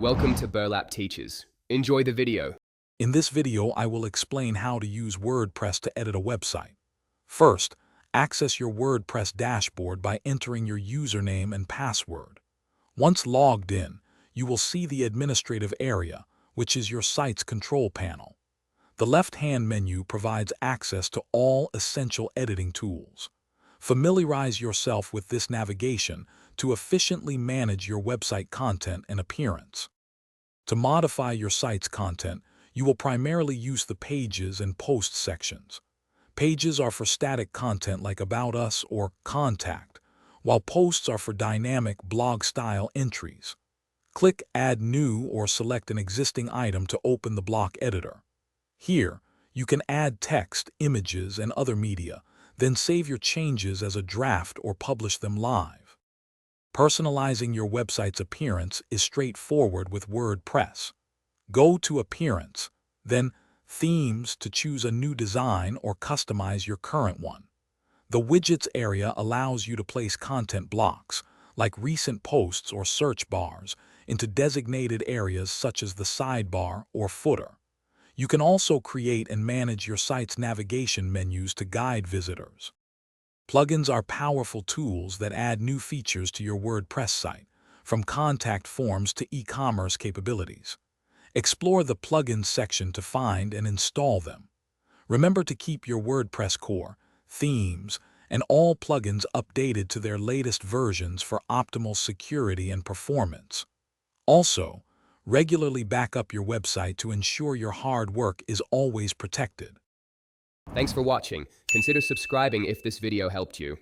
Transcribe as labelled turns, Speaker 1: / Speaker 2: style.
Speaker 1: Welcome to Burlap Teaches. Enjoy the video.
Speaker 2: In this video, I will explain how to use WordPress to edit a website. First, access your WordPress dashboard by entering your username and password. Once logged in, you will see the administrative area, which is your site's control panel. The left-hand menu provides access to all essential editing tools. Familiarize yourself with this navigation to efficiently manage your website content and appearance. To modify your site's content, you will primarily use the Pages and Posts sections. Pages are for static content like About Us or Contact, while Posts are for dynamic blog-style entries. Click Add New or select an existing item to open the block editor. Here, you can add text, images, and other media, then save your changes as a draft or publish them live. Personalizing your website's appearance is straightforward with WordPress. Go to Appearance, then Themes to choose a new design or customize your current one. The Widgets area allows you to place content blocks, like recent posts or search bars, into designated areas such as the sidebar or footer. You can also create and manage your site's navigation menus to guide visitors. Plugins are powerful tools that add new features to your WordPress site, from contact forms to e-commerce capabilities. Explore the Plugins section to find and install them. Remember to keep your WordPress core, themes, and all plugins updated to their latest versions for optimal security and performance. Also, regularly back up your website to ensure your hard work is always protected.
Speaker 1: Thanks for watching. Consider subscribing if this video helped you.